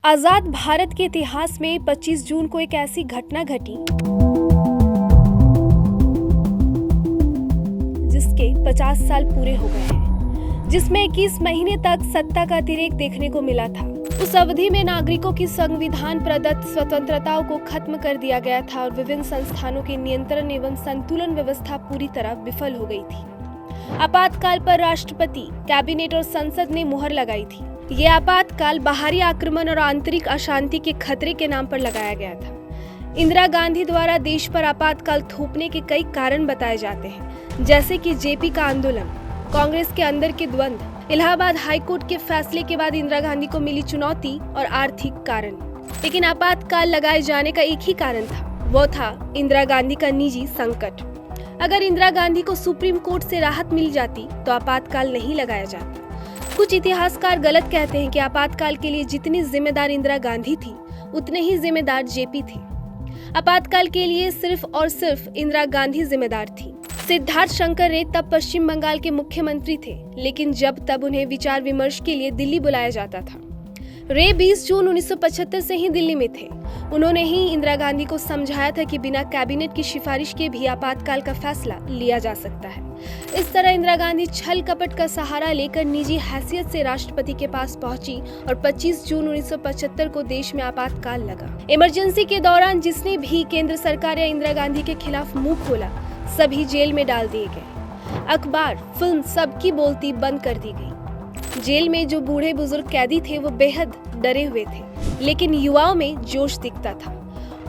आजाद भारत के इतिहास में 25 जून को एक ऐसी घटना घटी जिसके 50 साल पूरे हो गए हैं, जिसमें 21 महीने तक सत्ता का अतिरेक देखने को मिला था। उस अवधि में नागरिकों की संविधान प्रदत्त स्वतंत्रताओं को खत्म कर दिया गया था और विभिन्न संस्थानों के नियंत्रण एवं संतुलन व्यवस्था पूरी तरह विफल हो गई थी। आपातकाल पर राष्ट्रपति, कैबिनेट और संसद ने मुहर लगाई थी। ये आपातकाल बाहरी आक्रमण और आंतरिक अशांति के खतरे के नाम पर लगाया गया था। इंदिरा गांधी द्वारा देश पर आपातकाल थोपने के कई कारण बताए जाते हैं, जैसे कि जेपी का आंदोलन, कांग्रेस के अंदर के द्वंद्व, इलाहाबाद हाईकोर्ट के फैसले के बाद इंदिरा गांधी को मिली चुनौती और आर्थिक कारण। लेकिन आपातकाल लगाए जाने का एक ही कारण था, वो था इंदिरा गांधी का निजी संकट। अगर इंदिरा गांधी को सुप्रीम कोर्ट से राहत मिल जाती तो आपातकाल नहीं लगाया जाता। कुछ इतिहासकार गलत कहते हैं कि आपातकाल के लिए जितनी जिम्मेदार इंदिरा गांधी थी, उतने ही जिम्मेदार जेपी थे। आपातकाल के लिए सिर्फ और सिर्फ इंदिरा गांधी जिम्मेदार थी। सिद्धार्थ शंकर रे तब पश्चिम बंगाल के मुख्यमंत्री थे, लेकिन जब तब उन्हें विचार विमर्श के लिए दिल्ली बुलाया जाता था। रे 20 जून 1975 से ही दिल्ली में थे। उन्होंने ही इंदिरा गांधी को समझाया था कि बिना कैबिनेट की सिफारिश के भी आपातकाल का फैसला लिया जा सकता है। इस तरह इंदिरा गांधी छल कपट का सहारा लेकर निजी हैसियत से राष्ट्रपति के पास पहुंची और 25 जून 1975 को देश में आपातकाल लगा। इमरजेंसी के दौरान जिसने भी केंद्र सरकार या इंदिरा गांधी के खिलाफ मुंह खोला, सभी जेल में डाल दिए गए। अखबार, फिल्म सबकी बोलती बंद कर दी गई। जेल में जो बूढ़े बुजुर्ग कैदी थे वो बेहद डरे हुए थे, लेकिन युवाओं में जोश दिखता था।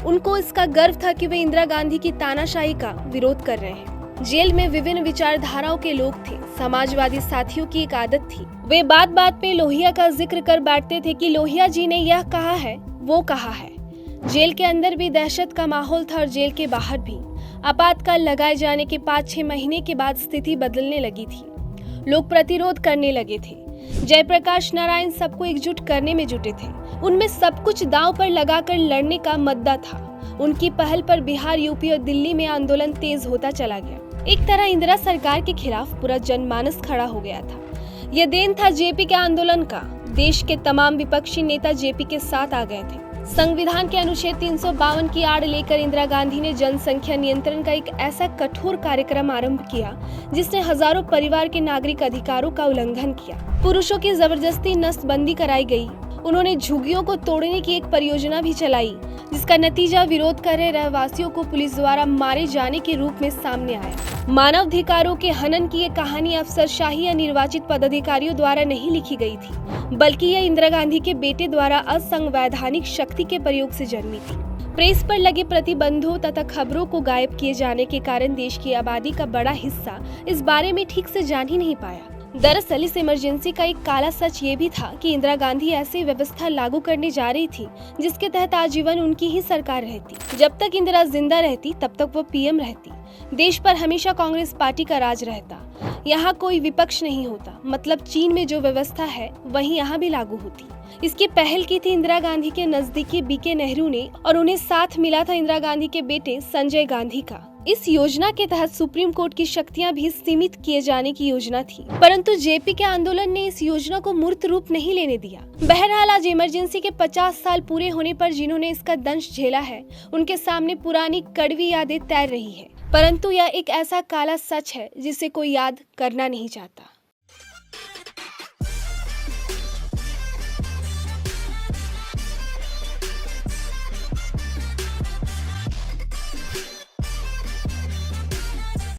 उनको इसका गर्व था कि वे इंदिरा गांधी की तानाशाही का विरोध कर रहे हैं। जेल में विभिन्न विचारधाराओं के लोग थे। समाजवादी साथियों की एक आदत थी, वे बात बात पे लोहिया का जिक्र कर बैठते थे कि लोहिया जी ने यह कहा है, वो कहा है। जेल के अंदर भी दहशत का माहौल था और जेल के बाहर भी। आपातकाल लगाए जाने के 5-6 महीने के बाद स्थिति बदलने लगी थी। लोग प्रतिरोध करने लगे थे। जयप्रकाश नारायण सबको एकजुट करने में जुटे थे। उनमें सब कुछ दांव पर लगाकर लड़ने का मद्दा था। उनकी पहल पर बिहार, यूपी और दिल्ली में आंदोलन तेज होता चला गया। एक तरह इंदिरा सरकार के खिलाफ पूरा जनमानस खड़ा हो गया था। यह देन था जेपी के आंदोलन का। देश के तमाम विपक्षी नेता जेपी के साथ आ गए थे। संविधान के अनुच्छेद 352 की आड़ लेकर इंदिरा गांधी ने जनसंख्या नियंत्रण का एक ऐसा कठोर कार्यक्रम आरंभ किया जिसने हजारों परिवार के नागरिक अधिकारों का उल्लंघन किया। पुरुषों की जबरदस्ती नसबंदी कराई गई। उन्होंने झुग्गियों को तोड़ने की एक परियोजना भी चलाई, जिसका नतीजा विरोध कर रहे रहवासियों को पुलिस द्वारा मारे जाने के रूप में सामने आया। मानवाधिकारों के हनन की ये कहानी अफसरशाही या निर्वाचित पदाधिकारियों द्वारा नहीं लिखी गई थी, बल्कि यह इंदिरा गांधी के बेटे द्वारा असंवैधानिक शक्ति के प्रयोग से जन्मी थी। प्रेस पर लगे प्रतिबंधों तथा खबरों को गायब किए जाने के कारण देश की आबादी का बड़ा हिस्सा इस बारे में ठीक से जान ही नहीं पाया। दरअसल इस इमरजेंसी का एक काला सच ये भी था कि इंदिरा गांधी ऐसी व्यवस्था लागू करने जा रही थी जिसके तहत आजीवन उनकी ही सरकार रहती। जब तक इंदिरा जिंदा रहती तब तक वो पीएम रहती। देश पर हमेशा कांग्रेस पार्टी का राज रहता। यहाँ कोई विपक्ष नहीं होता। मतलब चीन में जो व्यवस्था है वही यहाँ भी लागू होती। इसकी पहल की थी इंदिरा गांधी के नजदीकी बीके नेहरू ने, और उन्हें साथ मिला था इंदिरा गांधी के बेटे संजय गांधी का। इस योजना के तहत सुप्रीम कोर्ट की शक्तियां भी सीमित किए जाने की योजना थी, परंतु जेपी के आंदोलन ने इस योजना को मूर्त रूप नहीं लेने दिया। बहरहाल आज इमरजेंसी के 50 साल पूरे होने पर जिन्होंने इसका दंश झेला है, उनके सामने पुरानी कड़वी यादें तैर रही है, परंतु यह एक ऐसा काला सच है जिसे कोई याद करना नहीं चाहता।